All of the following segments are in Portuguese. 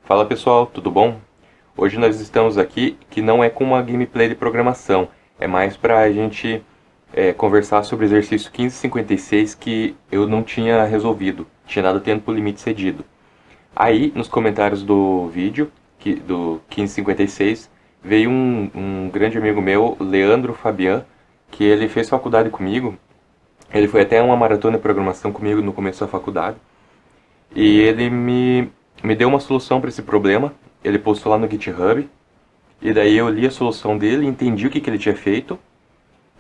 Fala pessoal, tudo bom? Hoje nós estamos aqui que não é com uma gameplay de programação, é mais para a gente conversar sobre o exercício 1556 que eu não tinha resolvido, tinha dado tempo limite cedido. Aí, nos comentários do vídeo, do 1556, veio um grande amigo meu, Leandro Fabian, que ele fez faculdade comigo, ele foi até uma maratona de programação comigo no começo da faculdade, e ele me deu uma solução para esse problema. Ele postou lá no GitHub. E daí eu li a solução dele, entendi o que ele tinha feito.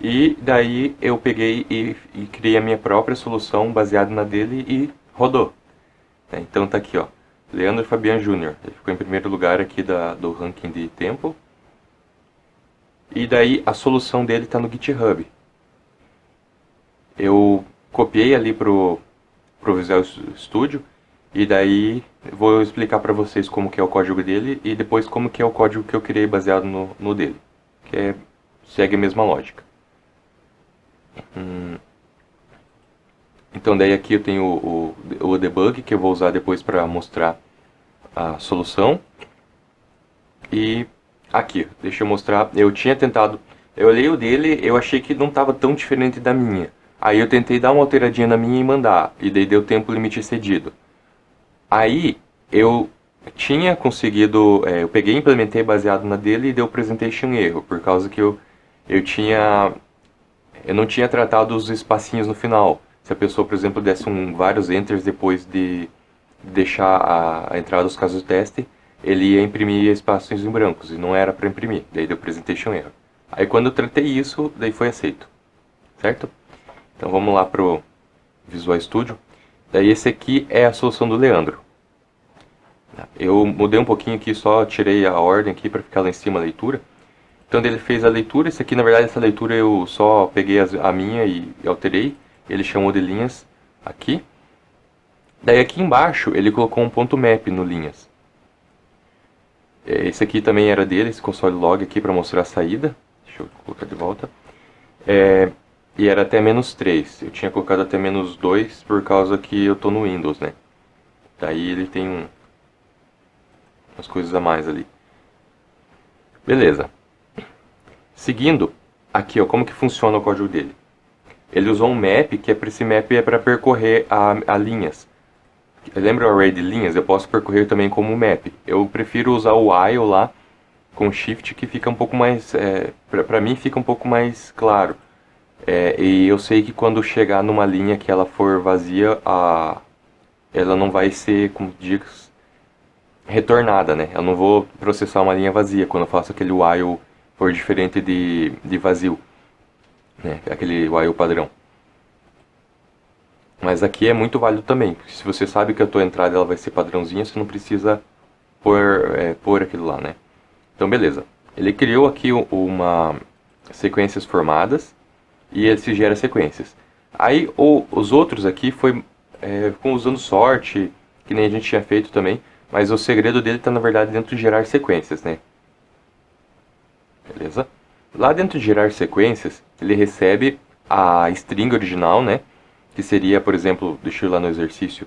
E daí eu peguei e criei a minha própria solução baseada na dele e rodou. Então tá aqui, ó. Leandro Fabian Júnior. Ele ficou em primeiro lugar aqui do ranking de tempo. E daí a solução dele está no GitHub. Eu copiei ali pro Visual Studio. E daí vou explicar para vocês como que é o código dele e depois como que é o código que eu criei baseado no dele, segue a mesma lógica. Então daí aqui eu tenho o debug que eu vou usar depois para mostrar a solução. E aqui, deixa eu mostrar, eu tinha tentado, eu olhei o dele, eu achei que não estava tão diferente da minha. Aí eu tentei dar uma alteradinha na minha e mandar, e daí deu tempo limite cedido. Aí eu tinha conseguido, eu peguei e implementei baseado na dele e deu presentation erro, por causa que eu não tinha tratado os espacinhos no final. Se a pessoa, por exemplo, desse vários enters depois de deixar a entrada dos casos de teste, ele ia imprimir espaços em brancos e não era para imprimir, daí deu presentation erro. Aí quando eu tratei isso, daí foi aceito, certo? Então vamos lá pro Visual Studio. Daí esse aqui é a solução do Leandro. Eu mudei um pouquinho aqui, só tirei a ordem aqui para ficar lá em cima a leitura. Então ele fez a leitura, esse aqui na verdade essa leitura eu só peguei a minha e alterei. Ele chamou de linhas aqui. Daí aqui embaixo ele colocou um ponto map no linhas. Esse aqui também era dele, esse console log aqui para mostrar a saída. Deixa eu colocar de volta. E era até -3. Eu tinha colocado até -2 por causa que eu tô no Windows, né? Daí ele tem umas coisas a mais ali. Beleza. Seguindo, aqui ó, como que funciona o código dele. Ele usou um map, que esse map é para percorrer a linhas. Lembra o array de linhas? Eu posso percorrer também como map. Eu prefiro usar o while lá, com shift, que fica um pouco mais... para mim fica um pouco mais claro. E eu sei que quando chegar numa linha que ela for vazia, ela não vai ser, como diz, retornada, né? Eu não vou processar uma linha vazia quando eu faço aquele while for diferente de vazio, né? Aquele while padrão. Mas aqui é muito válido também. Se você sabe que a tua entrada ela vai ser padrãozinha, você não precisa pôr aquilo lá, né? Então beleza. Ele criou aqui uma sequências formadas. E ele se gera sequências. Aí os outros aqui ficam usando sorte, que nem a gente tinha feito também, mas o segredo dele está na verdade dentro de gerar sequências, né? Beleza? Lá dentro de gerar sequências, ele recebe a string original, né? Que seria, por exemplo, deixa eu ir lá no exercício.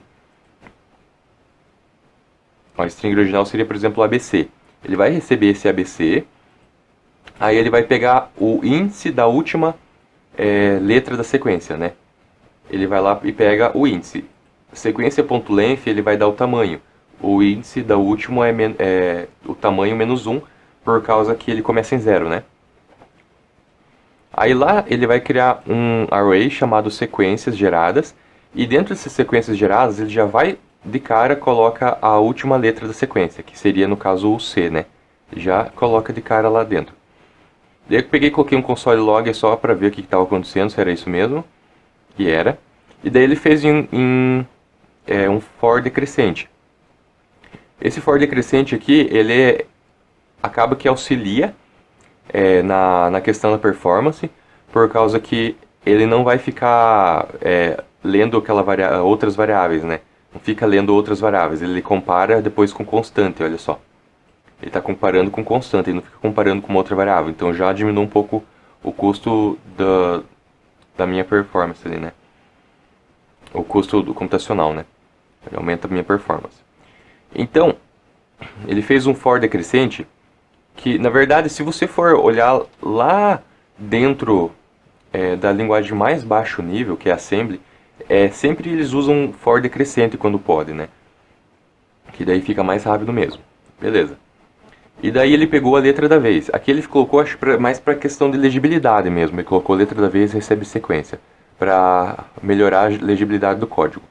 A string original seria, por exemplo, ABC. Ele vai receber esse ABC, aí ele vai pegar o índice da última letra da sequência, né? Ele vai lá e pega o índice. Sequência.length ele vai dar o tamanho. O índice da última é o tamanho -1, por causa que ele começa em 0, né? Aí lá ele vai criar um array chamado sequências geradas. E dentro dessas sequências geradas, ele já vai de cara coloca a última letra da sequência, que seria no caso o C, né? Já coloca de cara lá dentro. Daí eu peguei e coloquei um console log só para ver o que estava acontecendo, se era isso mesmo. E era. E daí ele fez um for decrescente. Esse for decrescente aqui, ele acaba que auxilia na questão da performance, por causa que ele não vai ficar lendo outras variáveis, né? Não fica lendo outras variáveis, ele compara depois com constante, olha só. Ele está comparando com constante, ele não fica comparando com uma outra variável. Então já diminui um pouco o custo da minha performance ali, né? O custo do computacional, né? Ele aumenta a minha performance. Então, ele fez um for decrescente que, na verdade, se você for olhar lá dentro da linguagem de mais baixo nível, que é Assembly, sempre eles usam for decrescente quando pode, né? Que daí fica mais rápido mesmo. Beleza. E daí ele pegou a letra da vez. Aqui ele colocou, acho, mais para questão de legibilidade mesmo. Ele colocou letra da vez e recebe sequência, para melhorar a legibilidade do código.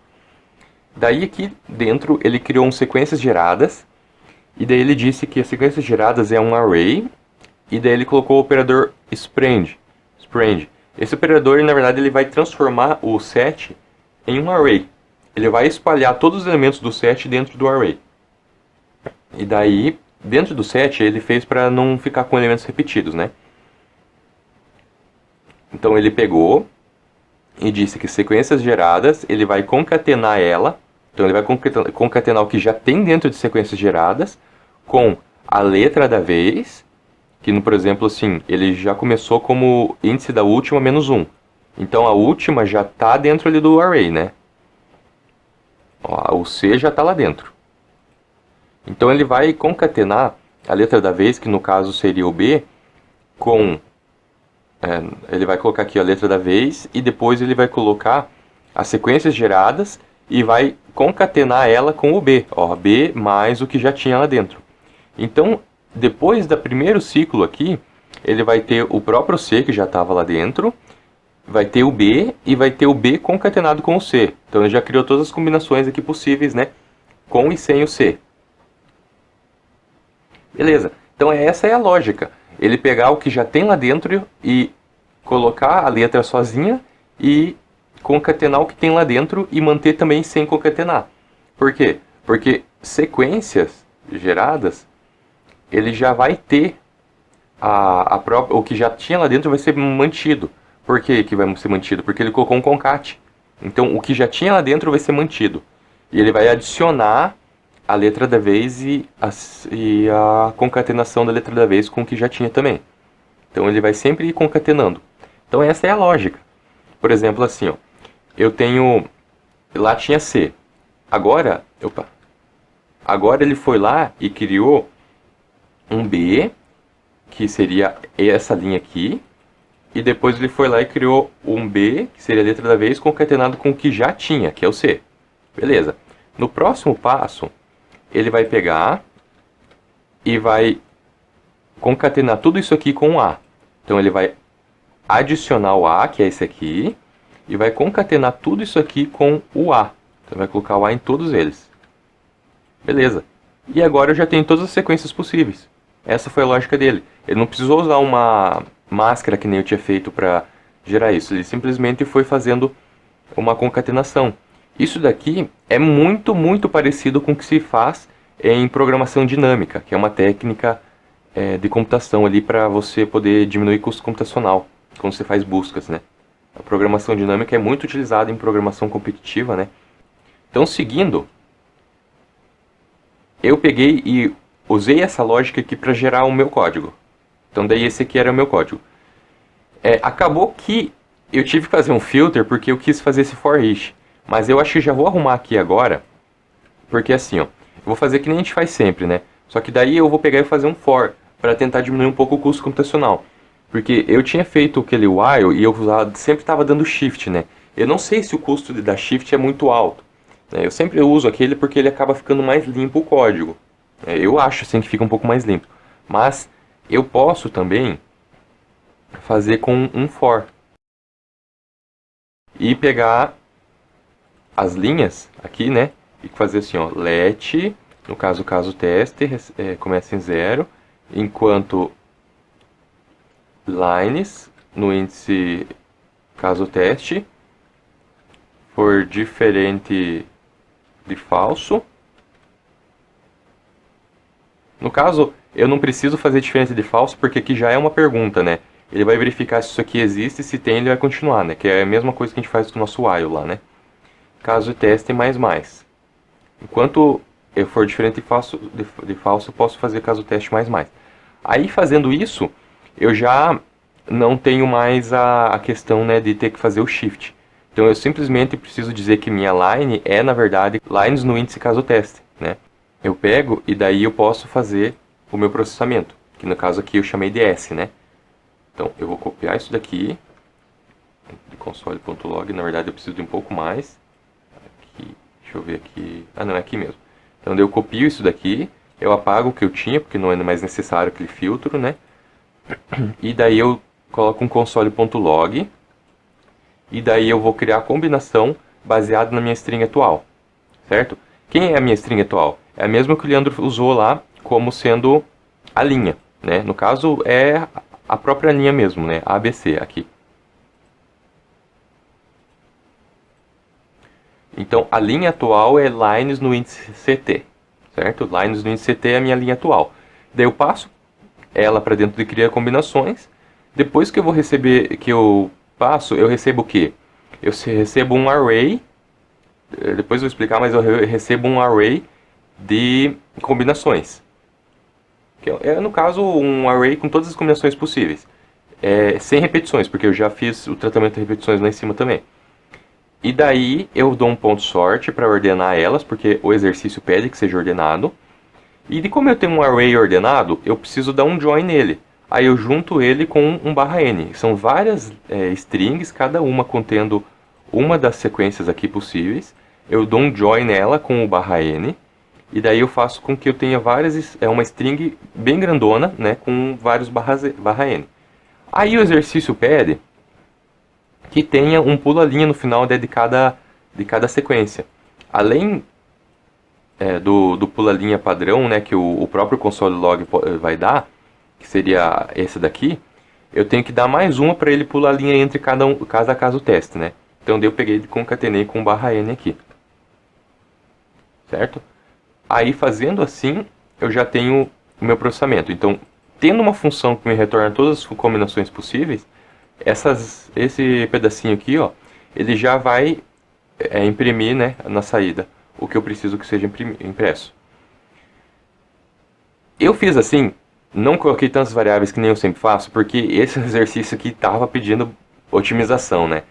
Daí aqui dentro ele criou sequências geradas, e daí ele disse que as sequências geradas é um array, e daí ele colocou o operador sprand. Esse operador, na verdade, ele vai transformar o set em um array. Ele vai espalhar todos os elementos do set dentro do array. E daí, dentro do set, ele fez para não ficar com elementos repetidos, né? Então ele pegou e disse que sequências geradas, ele vai concatenar ela. Então ele vai concatenar o que já tem dentro de sequências geradas com a letra da vez, que, por exemplo, assim, ele já começou como índice da última menos 1. Então a última já está dentro ali do array, né? Ó, o C já está lá dentro. Então ele vai concatenar a letra da vez, que no caso seria o B, com... ele vai colocar aqui a letra da vez, e depois ele vai colocar as sequências geradas e vai concatenar ela com o B. Ó, B mais o que já tinha lá dentro. Então, depois do primeiro ciclo aqui, ele vai ter o próprio C, que já estava lá dentro, vai ter o B, e vai ter o B concatenado com o C. Então ele já criou todas as combinações aqui possíveis, né? Com e sem o C. Beleza. Então essa é a lógica. Ele pegar o que já tem lá dentro e colocar a letra sozinha e concatenar o que tem lá dentro e manter também sem concatenar. Por quê? Porque sequências geradas, ele já vai ter o que já tinha lá dentro vai ser mantido. Por que vai ser mantido? Porque ele colocou um concat. Então o que já tinha lá dentro vai ser mantido. E ele vai adicionar a letra da vez e a concatenação da letra da vez com o que já tinha também. Então ele vai sempre ir concatenando. Então essa é a lógica. Por exemplo, assim, ó, eu tenho... Lá tinha C. Agora ele foi lá e criou um B, que seria essa linha aqui. E depois ele foi lá e criou um B, que seria a letra da vez, concatenado com o que já tinha, que é o C. Beleza. No próximo passo, ele vai pegar e vai concatenar tudo isso aqui com o A. Então ele vai adicionar o A, que é esse aqui, e vai concatenar tudo isso aqui com o A. Então vai colocar o A em todos eles. Beleza. E agora eu já tenho todas as sequências possíveis. Essa foi a lógica dele. Ele não precisou usar uma máscara que nem eu tinha feito para gerar isso. Ele simplesmente foi fazendo uma concatenação. Isso daqui é muito, muito parecido com o que se faz em programação dinâmica, que é uma técnica de computação ali para você poder diminuir custo computacional quando você faz buscas, né? A programação dinâmica é muito utilizada em programação competitiva, né? Então, seguindo, eu peguei e usei essa lógica aqui para gerar o meu código. Então, daí esse aqui era o meu código. Acabou que eu tive que fazer um filter porque eu quis fazer esse for each. Mas eu acho que já vou arrumar aqui agora, porque assim, ó, eu vou fazer que nem a gente faz sempre, né? Só que daí eu vou pegar e fazer um for, para tentar diminuir um pouco o custo computacional. Porque eu tinha feito aquele while e eu sempre estava dando shift, né? Eu não sei se o custo de dar shift é muito alto, né? Eu sempre uso aquele porque ele acaba ficando mais limpo o código. Eu acho assim que fica um pouco mais limpo. Mas eu posso também fazer com um for. E pegar as linhas aqui, né? E fazer assim, ó, let, no caso teste, começa em 0, enquanto lines, no índice caso teste, for diferente de falso. No caso, eu não preciso fazer diferente de falso, porque aqui já é uma pergunta, né? Ele vai verificar se isso aqui existe, se tem, ele vai continuar, né? Que é a mesma coisa que a gente faz com o nosso while lá, né? Caso teste mais. Enquanto eu for diferente de falso, eu posso fazer caso teste mais. Aí, fazendo isso, eu já não tenho mais a questão, né, de ter que fazer o shift. Então, eu simplesmente preciso dizer que minha line é, na verdade, lines no índice caso teste, né? eu pego e daí eu posso fazer o meu processamento, que no caso aqui eu chamei de S, né? Então eu vou copiar isso daqui, de console.log, na verdade eu preciso de um pouco mais. Aqui, deixa eu ver aqui, não, é aqui mesmo. Então eu copio isso daqui, eu apago o que eu tinha, porque não é mais necessário aquele filtro, né? E daí eu coloco um console.log, e daí eu vou criar a combinação baseada na minha string atual, certo? Quem é a minha string atual? É a mesma que o Leandro usou lá como sendo a linha, né? No caso é a própria linha mesmo, né? ABC aqui. Então a linha atual é lines no índice CT, certo? Lines no índice CT é a minha linha atual. Daí eu passo ela para dentro de criar combinações. Depois que eu vou receber, que eu passo, eu recebo o quê? Eu recebo um array, depois eu vou explicar, mas eu recebo um array de combinações. Que é, no caso, um array com todas as combinações possíveis. Sem repetições, porque eu já fiz o tratamento de repetições lá em cima também. E daí eu dou um ponto sorte para ordenar elas, porque o exercício pede que seja ordenado. E como eu tenho um array ordenado, eu preciso dar um join nele. Aí eu junto ele com um /n. São várias strings, cada uma contendo uma das sequências aqui possíveis. Eu dou um join nela com o /n. E daí eu faço com que eu tenha várias, uma string bem grandona, né, com vários /n. Aí o exercício pede que tenha um pula-linha no final de cada sequência. Além do pula-linha padrão, né, que o próprio console log vai dar, que seria esse daqui, eu tenho que dar mais uma para ele pular a linha entre caso a caso teste, né? Então daí eu peguei e concatenei com /n aqui. Certo? Aí fazendo assim, eu já tenho o meu processamento. Então, tendo uma função que me retorna todas as combinações possíveis, esse pedacinho aqui, ó, ele já vai imprimir, né, na saída o que eu preciso que seja impresso. Eu fiz assim, não coloquei tantas variáveis que nem eu sempre faço, porque esse exercício aqui estava pedindo otimização, né?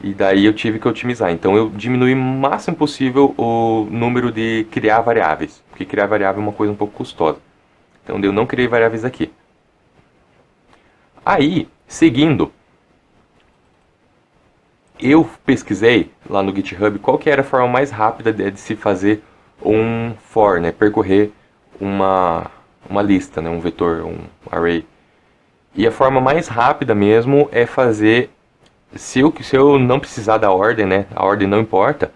E daí eu tive que otimizar. Então eu diminui o máximo possível o número de criar variáveis, porque criar variável é uma coisa um pouco custosa. Então eu não criei variáveis aqui. Aí, seguindo, eu pesquisei lá no GitHub qual que era a forma mais rápida de se fazer um for, né? Percorrer uma lista, né? Um vetor, um array. E a forma mais rápida mesmo é fazer, se eu não precisar da ordem, né? A ordem não importa,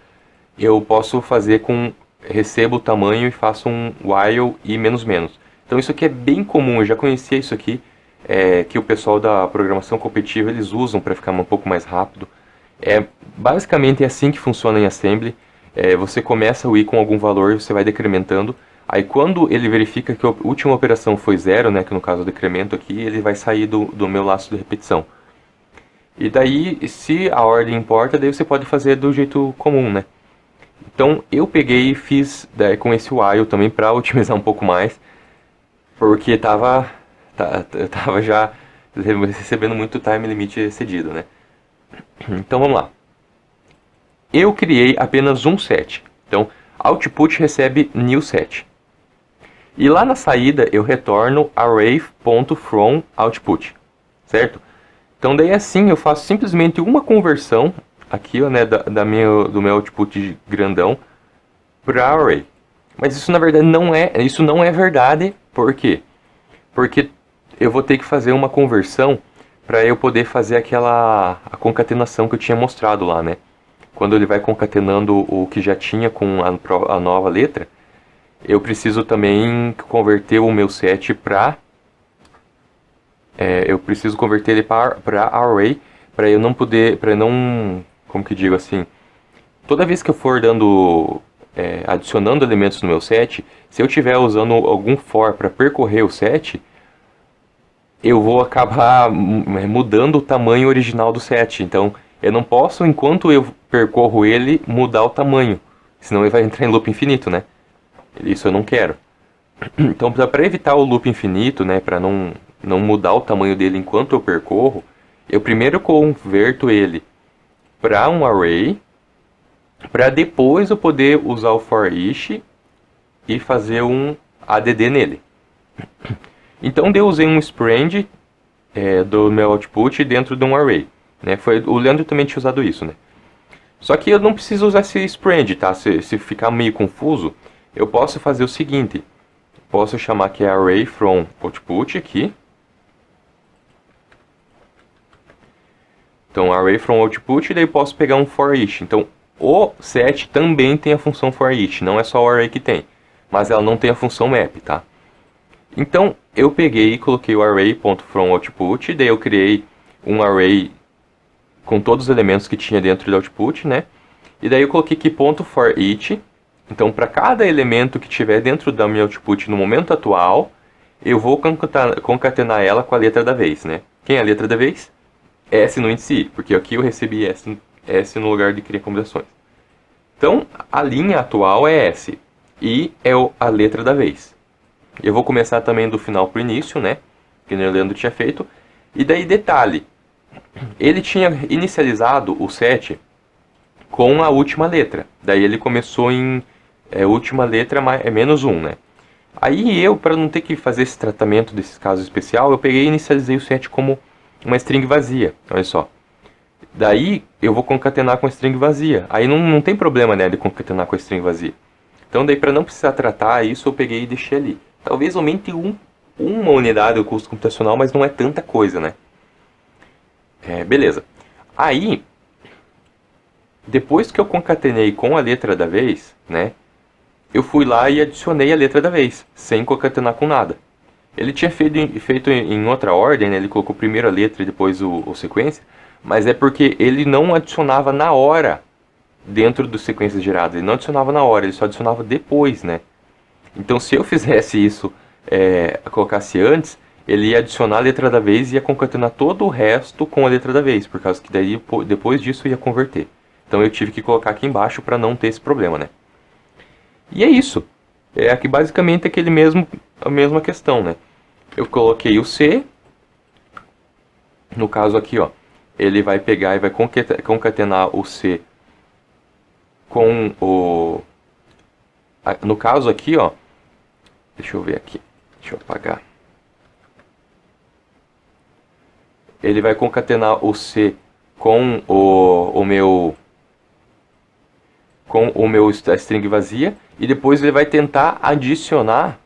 eu posso fazer com, recebo o tamanho e faço um while e menos menos. Então isso aqui é bem comum, eu já conhecia isso aqui, que o pessoal da programação competitiva eles usam para ficar um pouco mais rápido. Basicamente é assim que funciona em Assembly. Você começa o i com algum valor, você vai decrementando. Aí quando ele verifica que a última operação foi 0, né, que no caso é o decremento aqui, ele vai sair do meu laço de repetição. E daí, se a ordem importa, daí você pode fazer do jeito comum, né? Então eu peguei e fiz com esse while também para otimizar um pouco mais, porque eu tava já recebendo muito time limit excedido, né? Então vamos lá. Eu criei apenas um set. Então output recebe new set. E lá na saída eu retorno array.fromOutput, certo? Então daí assim eu faço simplesmente uma conversão aqui, ó, né, do meu output grandão para array. Mas isso na verdade não é verdade. Por quê? Porque eu vou ter que fazer uma conversão para eu poder fazer a concatenação que eu tinha mostrado lá, né? Quando ele vai concatenando o que já tinha com a nova letra, eu preciso também converter o meu set para... eu preciso converter ele para array, para eu não poder... como que digo assim? Toda vez que eu for adicionando elementos no meu set, se eu estiver usando algum for para percorrer o set, eu vou acabar mudando o tamanho original do set. Então, eu não posso, enquanto eu percorro ele, mudar o tamanho. Senão ele vai entrar em loop infinito, né? Isso eu não quero. Então, para evitar o loop infinito, né, para não mudar o tamanho dele enquanto eu percorro, eu primeiro converto ele para um array, para depois eu poder usar o for each e fazer um add nele. Então eu usei um sprand do meu output dentro de um array. Né? O Leandro também tinha usado isso. Né? Só que eu não preciso usar esse sprand, tá? Se ficar meio confuso, eu posso fazer o seguinte. Posso chamar que é array from output aqui. Então, array from output, e daí posso pegar um for each. Então, o set também tem a função for each, não é só o array que tem. Mas ela não tem a função map, tá? Então, eu peguei e coloquei o array.fromOutput, daí eu criei um array com todos os elementos que tinha dentro do output, né? E daí eu coloquei aqui .for each. Então, para cada elemento que tiver dentro da minha output no momento atual, eu vou concatenar ela com a letra da vez, né? Quem é a letra da vez? S no índice I, porque aqui eu recebi S no lugar de criar combinações. Então, a linha atual é S, I é a letra da vez. Eu vou começar também do final para o início, né? Que o Leandro tinha feito. E daí, detalhe, ele tinha inicializado o set com a última letra. Daí ele começou em última letra é -1, né? Aí eu, para não ter que fazer esse tratamento desses casos especial, eu peguei e inicializei o set como uma string vazia, olha só. Daí eu vou concatenar com a string vazia. Aí não tem problema, né, de concatenar com a string vazia. Então daí para não precisar tratar isso, eu peguei e deixei ali. Talvez aumente uma unidade o custo computacional, mas não é tanta coisa, né? Beleza. Aí, depois que eu concatenei com a letra da vez, né, eu fui lá e adicionei a letra da vez, sem concatenar com nada. Ele tinha feito em outra ordem, né? Ele colocou primeiro a letra e depois o sequência, mas é porque ele não adicionava na hora dentro do sequências geradas. Ele não adicionava na hora, ele só adicionava depois, né? Então, se eu fizesse isso, colocasse antes, ele ia adicionar a letra da vez e ia concatenar todo o resto com a letra da vez, por causa que daí depois disso ia converter. Então eu tive que colocar aqui embaixo para não ter esse problema, né? E é isso. Aqui basicamente a mesma questão, né? Eu coloquei o C. No caso aqui, ó, ele vai pegar e vai concatenar o C com o... No caso aqui, ó, deixa eu ver aqui, deixa eu apagar. Ele vai concatenar o C com a string vazia, e depois ele vai tentar adicionar,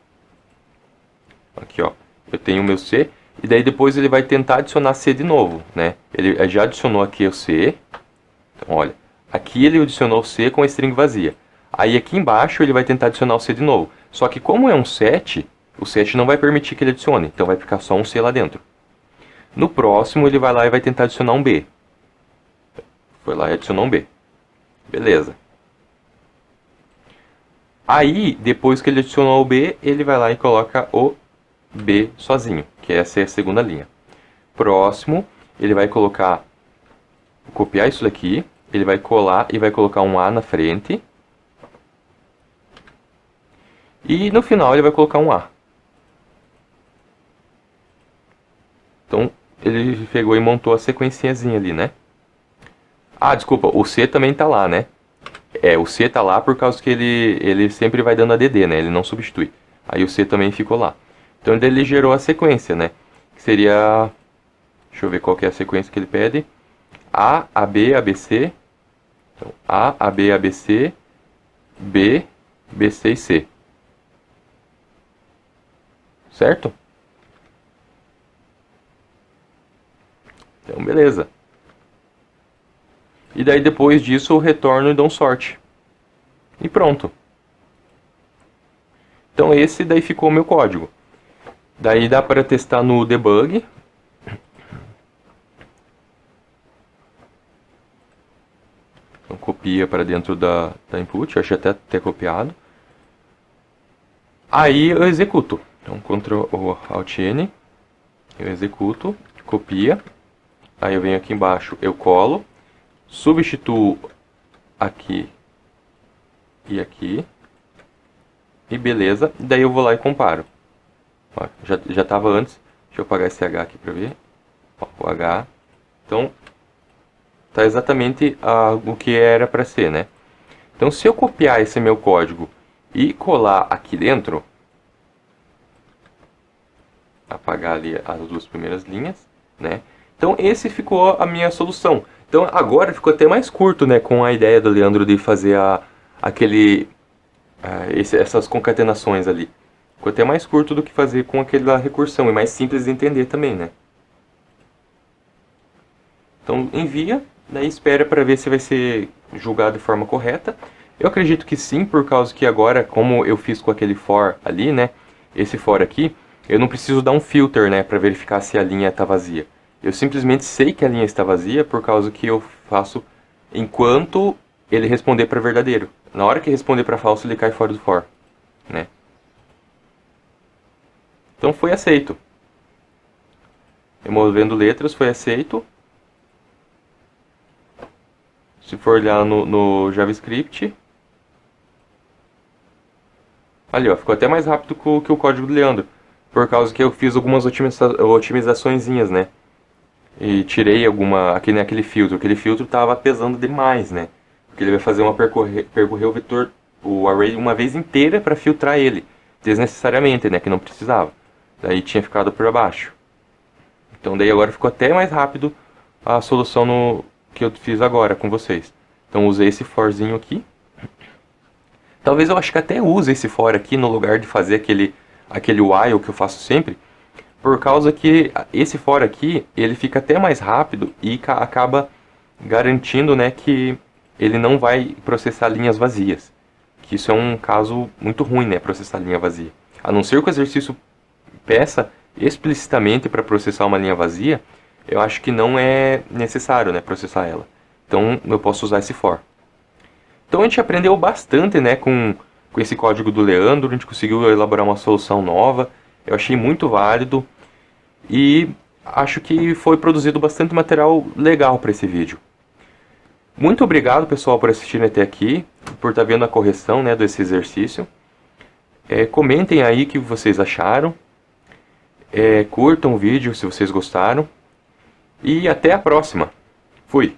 aqui ó, eu tenho o meu C, e daí depois ele vai tentar adicionar C de novo, né? Ele já adicionou aqui o C, então olha, aqui ele adicionou o C com a string vazia. Aí aqui embaixo ele vai tentar adicionar o C de novo. Só que como é um set, o set não vai permitir que ele adicione, então vai ficar só um C lá dentro. No próximo ele vai lá e vai tentar adicionar um B. Foi lá e adicionou um B. Beleza. Aí, depois que ele adicionou o B, ele vai lá e coloca o B sozinho, que essa é a segunda linha. Próximo, ele vai copiar isso daqui, ele vai colar e vai colocar um A na frente. E no final ele vai colocar um A. Então, ele pegou e montou a sequenciazinha ali, né? Ah, desculpa, o C também tá lá, né? O C tá lá por causa que ele sempre vai dando ADD, né? Ele não substitui. Aí o C também ficou lá. Então ele gerou a sequência, né? Que seria... Deixa eu ver qual que é a sequência que ele pede. A, AB, ABC. Então, A, AB, ABC. B, BC e C. Certo? Então, beleza. E daí depois disso eu retorno e dou um sort. E pronto. Então esse daí ficou o meu código. Daí dá para testar no debug. Então copia para dentro da input, eu achei até ter copiado. Aí eu executo. Então Ctrl ou Alt N, eu executo, copia. Aí eu venho aqui embaixo, eu colo, substituo aqui e aqui. E beleza, daí eu vou lá e comparo. Ó, já estava antes, deixa eu apagar esse H aqui para ver. Ó, o H, então tá exatamente o que era para ser, né? Então se eu copiar esse meu código e colar aqui dentro, apagar ali as duas primeiras linhas, né? Então esse ficou a minha solução. Então agora ficou até mais curto, né, com a ideia do Leandro de fazer essas concatenações ali. Ficou até mais curto do que fazer com aquela recursão, e mais simples de entender também, né? Então envia, daí espera para ver se vai ser julgado de forma correta. Eu acredito que sim, por causa que agora, como eu fiz com aquele for ali, né, esse for aqui, eu não preciso dar um filter, né, para verificar se a linha está vazia. Eu simplesmente sei que a linha está vazia por causa que eu faço enquanto ele responder para verdadeiro. Na hora que responder para falso, ele cai fora do for, né? Então foi aceito. Removendo letras foi aceito. Se for olhar no JavaScript, ali ó, ficou até mais rápido que o código do Leandro, por causa que eu fiz algumas otimizaçõezinhas, né? E tirei aquele filtro. Aquele filtro estava pesando demais, né? Porque ele vai fazer percorrer o vetor, o array uma vez inteira para filtrar ele, desnecessariamente, né? Que não precisava. Daí tinha ficado por abaixo. Então daí agora ficou até mais rápido a solução que eu fiz agora com vocês. Então usei esse forzinho aqui. Talvez eu acho que até use esse for aqui no lugar de fazer aquele while que eu faço sempre, por causa que esse for aqui, ele fica até mais rápido e acaba garantindo, né, que ele não vai processar linhas vazias. Que isso é um caso muito ruim, né, processar linha vazia. A não ser que o exercício peça explicitamente para processar uma linha vazia, eu acho que não é necessário, né, processar ela. Então eu posso usar esse for. Então a gente aprendeu bastante, né, com esse código do Leandro, a gente conseguiu elaborar uma solução nova. Eu achei muito válido e acho que foi produzido bastante material legal para esse vídeo. Muito obrigado, pessoal, por assistirem até aqui, por estar vendo a correção, né, desse exercício. Comentem aí o que vocês acharam. Curtam o vídeo se vocês gostaram. E até a próxima. Fui!